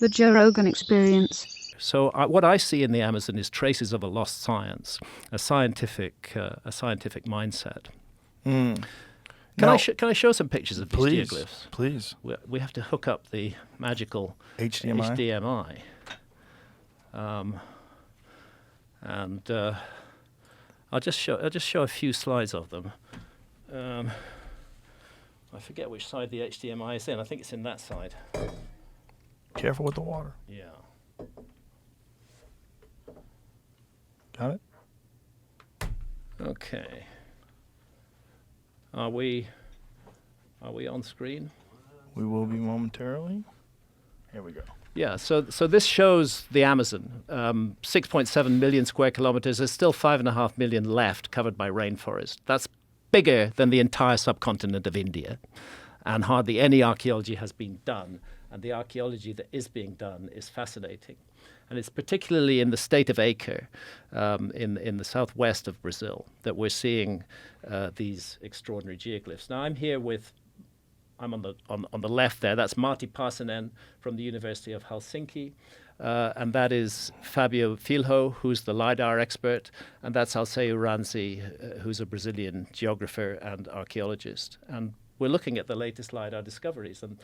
The Joe Rogan Experience. So what I see in the Amazon is traces of a lost science, a scientific mindset. Mm. Can I show some pictures of these geoglyphs? Please. We have to hook up the magical HDMI. And I'll just show a few slides of them. I forget which side the HDMI is in. I think it's in that side. Careful with the water. Yeah. Got it? Okay. Are we on screen? We will be momentarily. Here we go. Yeah, so this shows the Amazon, 6.7 million square kilometers. There's still 5.5 million left covered by rainforest. That's bigger than the entire subcontinent of India. And hardly any archaeology has been done. And the archaeology that is being done is fascinating. And it's particularly in the state of Acre, in the southwest of Brazil, that we're seeing these extraordinary geoglyphs. Now, I'm on the left there. That's Martti Parsanen from the University of Helsinki. And that is Fabio Filho, who's the LiDAR expert. And that's Alceu Ranzi, who's a Brazilian geographer and archaeologist. And we're looking at the latest LiDAR discoveries. And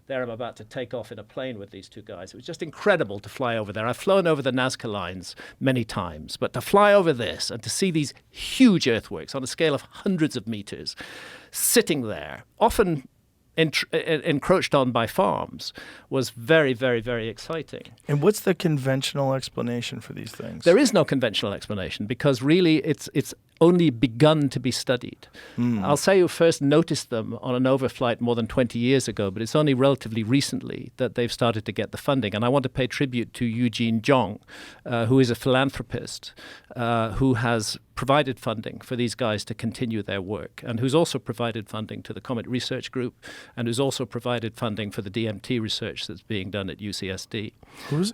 there I'm about to take off in a plane with these two guys. It was just incredible to fly over there. I've flown over the Nazca lines many times, but to fly over this and to see these huge earthworks on a scale of hundreds of meters sitting there, often encroached on by farms, was very, very, very exciting. And what's the conventional explanation for these things? There is no conventional explanation because really it's only begun to be studied. Alceu first noticed them on an overflight more than 20 years ago, but it's only relatively recently that they've started to get the funding. And I want to pay tribute to Eugene Jong, who is a philanthropist who has provided funding for these guys to continue their work, and who's also provided funding to the Comet Research Group, and who's also provided funding for the DMT research that's being done at UCSD.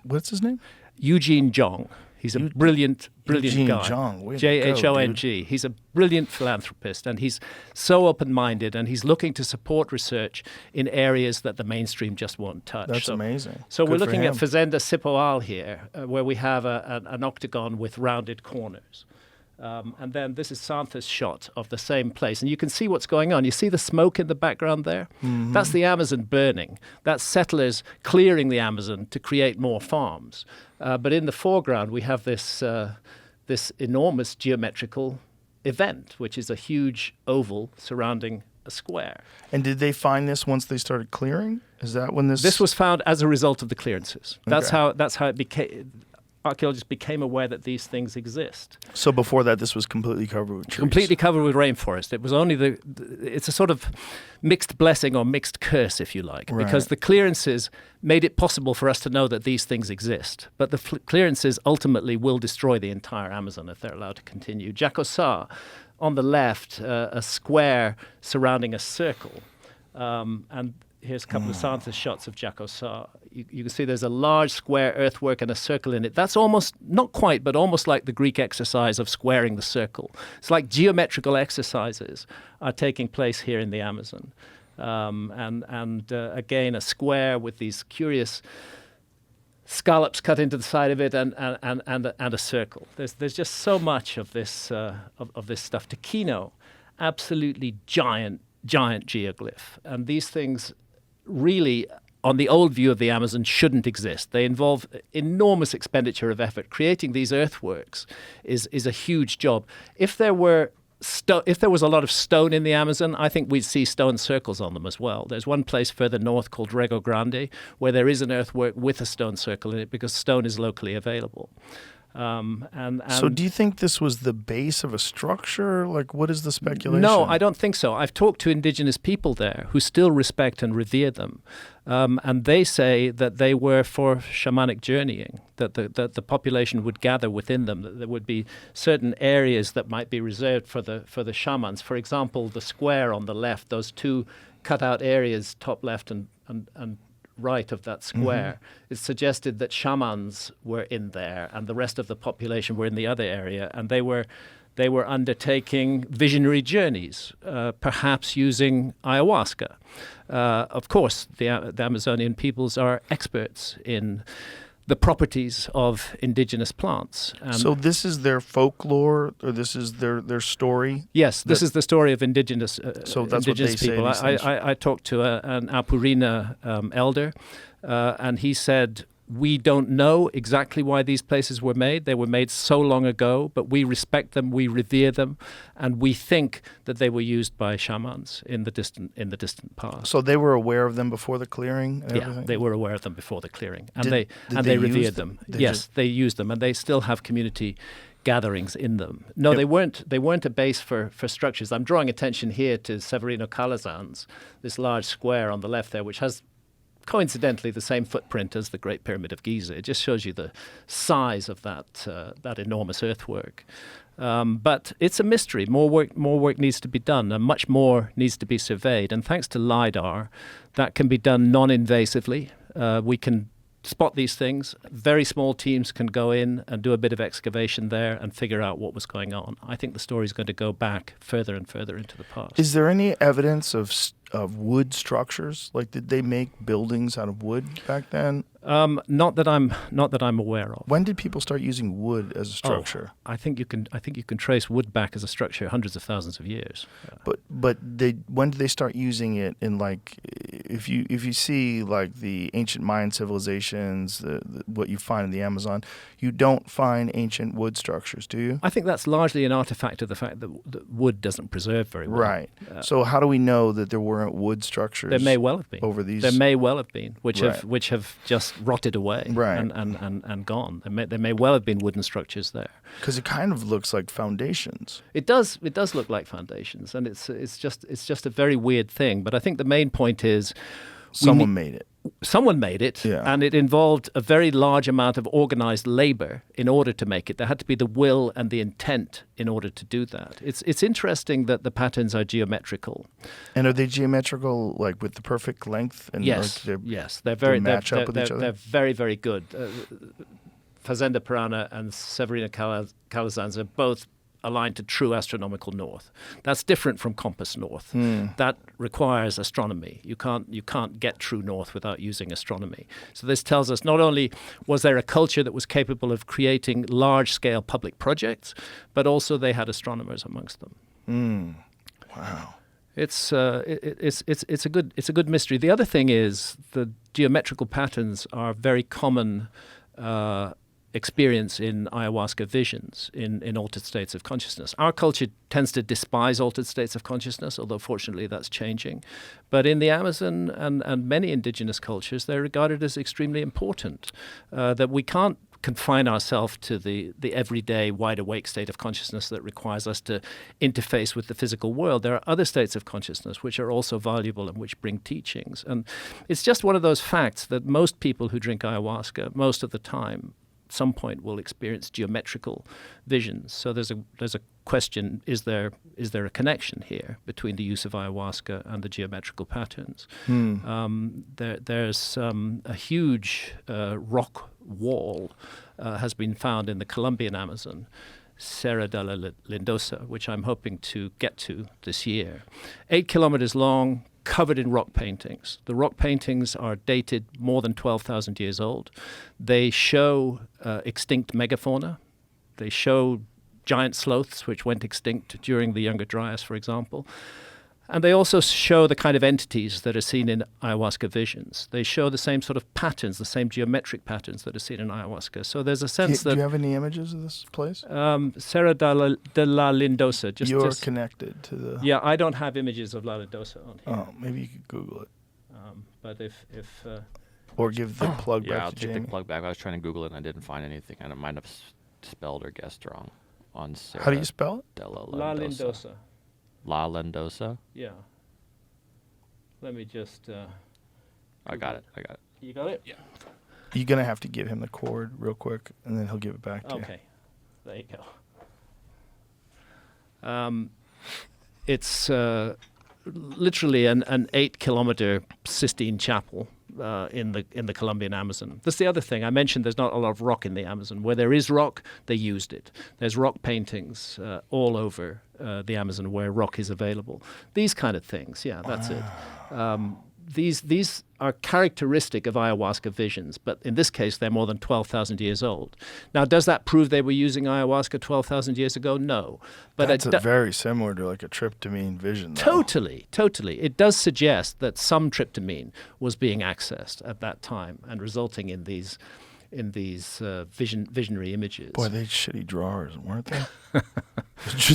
What's his name? Eugene Jong. He's a brilliant Eugene guy. Jong. J-H-O-N-G. He's a brilliant philanthropist, and he's so open-minded, and he's looking to support research in areas that the mainstream just won't touch. That's amazing. So Good we're for looking at him. Fazenda Cipoal here, where we have an octagon with rounded corners. And then this is Santa's shot of the same place. And you can see what's going on. You see the smoke in the background there? Mm-hmm. That's the Amazon burning. That's settlers clearing the Amazon to create more farms. But in the foreground, we have this enormous geometrical event, which is a huge oval surrounding a square. And did they find this once they started clearing? Is that when this... This was found as a result of the clearances. That's Okay. how it became... Archaeologists became aware that these things exist. So before that, this was completely covered with trees? Completely covered with rainforest. It was only it's a sort of mixed blessing or mixed curse, if you like, Right. because the clearances made it possible for us to know that these things exist. But the clearances ultimately will destroy the entire Amazon if they're allowed to continue. Jacosá, on the left, a square surrounding a circle. And here's a couple of Santa's shots of Jacosá. You can see there's a large square earthwork and a circle in it. That's almost, not quite, but almost like the Greek exercise of squaring the circle. It's like geometrical exercises are taking place here in the Amazon. Again, a square with these curious scallops cut into the side of it and a circle. There's just so much of this of this stuff. Taquino, absolutely giant geoglyph. And these things really, on the old view of the Amazon, shouldn't exist. They involve enormous expenditure of effort. Creating these earthworks is a huge job. If there was a lot of stone in the Amazon, I think we'd see stone circles on them as well. There's one place further north called Rego Grande where there is an earthwork with a stone circle in it because stone is locally available. So do you think this was the base of a structure? Like, what is the speculation? No, I don't think so. I've talked to indigenous people there who still respect and revere them. And they say that they were for shamanic journeying, that the population would gather within them, that there would be certain areas that might be reserved for the shamans. For example, the square on the left, those two cut out areas, top left and right of that square, it suggested that shamans were in there and the rest of the population were in the other area, and they were they were undertaking visionary journeys, perhaps using ayahuasca. Of course, the Amazonian peoples are experts in the properties of indigenous plants. So this is their folklore, or this is their story? Yes, this is the story of indigenous, so that's indigenous what they people. say, I talked to an Apurina elder, and he said, we don't know exactly why these places were made. They were made so long ago, but we respect them, we revere them, and we think that they were used by shamans in the distant past. So they were aware of them before the clearing and everything? Yeah, they were aware of them before the clearing, and Did they revered them. Yes, they used them, and they still have community gatherings in them. No, they weren't a base for structures. I'm drawing attention here to Severino Calazans, this large square on the left there, which has coincidentally the same footprint as the Great Pyramid of Giza. It just shows you the size of that enormous earthwork. But it's a mystery. More work needs to be done, and much more needs to be surveyed. And thanks to LiDAR, that can be done non-invasively. We can spot these things. Very small teams can go in and do a bit of excavation there and figure out what was going on. I think the story is going to go back further and further into the past. Is there any evidence of wood structures? Like, did they make buildings out of wood back then? Not that I'm aware of. When did people start using wood as a structure? I think you can trace wood back as a structure hundreds of thousands of years. But when did they start using it in, like, if you see like the ancient Mayan civilizations, what you find in the Amazon, you don't find ancient wood structures, do you? I think that's largely an artifact of the fact that wood doesn't preserve very well. Right. So how do we know that there weren't wood structures? There may well have been over these. There may well have been, which Right. have just rotted away, Right. and gone. There may well have been wooden structures there. Because it kind of looks like foundations. It does look like foundations, and it's just a very weird thing. But I think the main point is Someone made it. Someone made it, Yeah. and it involved a very large amount of organized labor in order to make it. There had to be the will and the intent in order to do that. It's interesting that the patterns are geometrical. And are they geometrical, like with the perfect length? And Yes, like they're very match up with each other? They're very, very good. Fazenda Pirana and Severina Calazans are both aligned to true astronomical north. That's different from compass north. That requires astronomy. You can't get true north without using astronomy. So this tells us not only was there a culture that was capable of creating large-scale public projects, but also they had astronomers amongst them. Wow. It's a good mystery. The other thing is the geometrical patterns are very common experience in ayahuasca visions in altered states of consciousness. Our culture tends to despise altered states of consciousness, although fortunately that's changing. But in the Amazon and many indigenous cultures, they're regarded as extremely important, that we can't confine ourselves to the everyday wide-awake state of consciousness that requires us to interface with the physical world. There are other states of consciousness which are also valuable and which bring teachings. And it's just one of those facts that most people who drink ayahuasca, most of the time, at some point will experience geometrical visions. So there's a question: is there a connection here between the use of ayahuasca and the geometrical patterns? There's a huge rock wall has been found in the Colombian Amazon, Serra de la Lindosa, which I'm hoping to get to this year. 8 kilometers long, covered in rock paintings. The rock paintings are dated more than 12,000 years old. They show extinct megafauna. They show giant sloths which went extinct during the Younger Dryas, for example. And they also show the kind of entities that are seen in ayahuasca visions. They show the same sort of patterns, the same geometric patterns that are seen in ayahuasca. So there's a sense that... Do you have any images of this place? Serra de la Lindosa. You're connected to the... Yeah, I don't have images of La Lindosa on here. Oh, maybe you could Google it. But if or give the plug back I'll to take Jamie. the plug back. I was trying to Google it and I didn't find anything. I might have spelled or guessed wrong on Serra. How do you spell it? De la La Lindosa. La Lindosa? Yeah. Let me just... I got it. You got it? Yeah. You're going to have to give him the cord real quick, and then he'll give it back to you. Okay. There you go. It's literally an 8-kilometer Sistine Chapel in the Colombian Amazon. That's the other thing. I mentioned there's not a lot of rock in the Amazon. Where there is rock, they used it. There's rock paintings all over the Amazon where rock is available. These kind of things. Yeah, that's it. These are characteristic of ayahuasca visions, but in this case, they're more than 12,000 years old. Now, does that prove they were using ayahuasca 12,000 years ago? No. But that's very similar to like a tryptamine vision, though. Totally. It does suggest that some tryptamine was being accessed at that time and resulting in these visionary images. Boy, they shitty drawers, weren't they?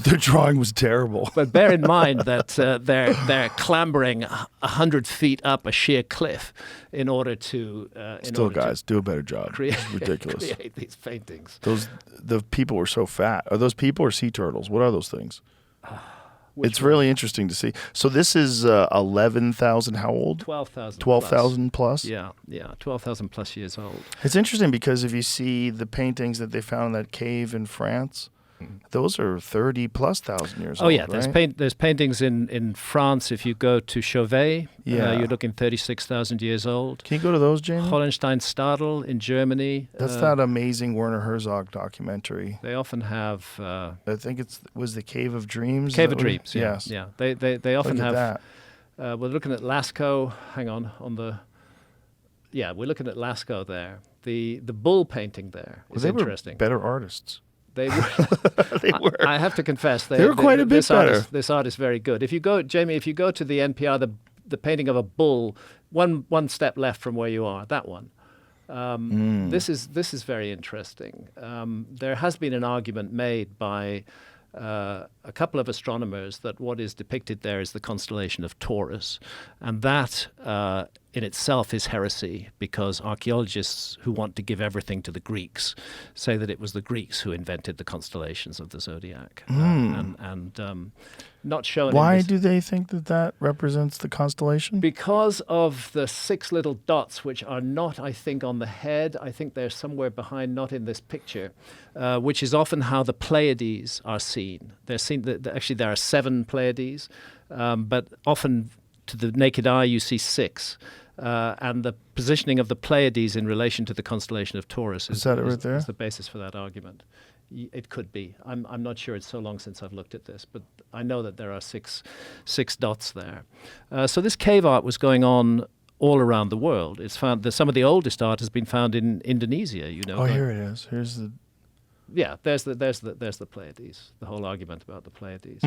Their drawing was terrible. But bear in mind that they're clambering 100 feet up a sheer cliff in order to do a better job. It's ridiculous. Create these paintings. The people were so fat. Are those people or sea turtles? What are those things? It's really interesting to see. So this is 11,000. How old? 12,000. 12,000 plus. Yeah, 12,000 plus years old. It's interesting because if you see the paintings that they found in that cave in France, those are 30 plus thousand years old. Oh yeah, right? there's paintings in France. If you go to Chauvet, you're looking 36,000 years old. Can you go to those, Jamie? Hohenstein-Stadel in Germany. That's that amazing Werner Herzog documentary. They often have. I think was the Cave of Dreams. Cave of Dreams. Yes. Yeah. They often Look at have. that. We're looking at Lascaux. Hang on the. Yeah, we're looking at Lascaux there. The bull painting there is interesting. Were better artists. They were. They were. I have to confess, they were quite a bit better. This art is very good. If you go, Jamie, if you go to the NPR, the painting of a bull, one step left from where you are, that one. This is very interesting. There has been an argument made by a couple of astronomers that what is depicted there is the constellation of Taurus, and that in itself is heresy, because archaeologists who want to give everything to the Greeks say that it was the Greeks who invented the constellations of the zodiac, and not shown. Why do they think that represents the constellation? Because of the 6 little dots, which are not, I think, on the head. I think they're somewhere behind, not in this picture, which is often how the Pleiades are seen. They're seen. Actually, there are 7 Pleiades, but often to the naked eye you see 6. And the positioning of the Pleiades in relation to the constellation of Taurus is the basis for that argument. It could be. I'm not sure. It's so long since I've looked at this, but I know that there are six dots there. So this cave art was going on all around the world. It's found that some of the oldest art has been found in Indonesia. Oh, here it is. Here's the. Yeah, there's the Pleiades. The whole argument about the Pleiades.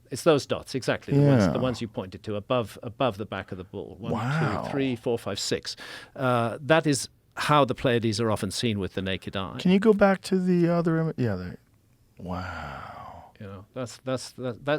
It's those dots exactly. The ones you pointed to above the back of the bull. 1, 2, 3, 4, 5, 6. That is how the Pleiades are often seen with the naked eye. Can you go back to the other image? Yeah. Wow. You know, that's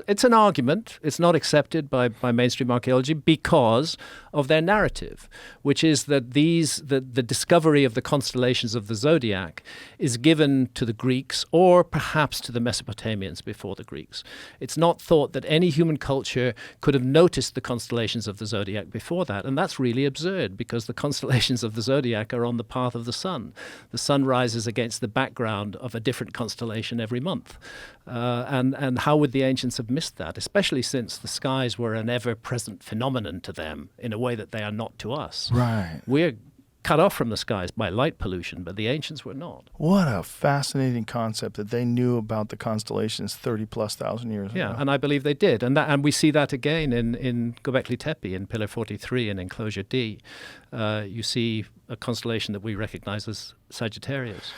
it's an argument. It's not accepted by mainstream archaeology because of their narrative, which is that the discovery of the constellations of the zodiac is given to the Greeks or perhaps to the Mesopotamians before the Greeks. It's not thought that any human culture could have noticed the constellations of the zodiac before that, and that's really absurd because the constellations of the zodiac are on the path of the sun. The sun rises against the background of a different constellation every month. And how would the ancients have missed that, especially since the skies were an ever-present phenomenon to them in a way that they are not to us. Right. We're cut off from the skies by light pollution, but the ancients were not. What a fascinating concept that they knew about the constellations 30,000+ years ago. Yeah, and I believe they did. And we see that again in Göbekli Tepe, in Pillar 43 in Enclosure D. You see a constellation that we recognize as Sagittarius.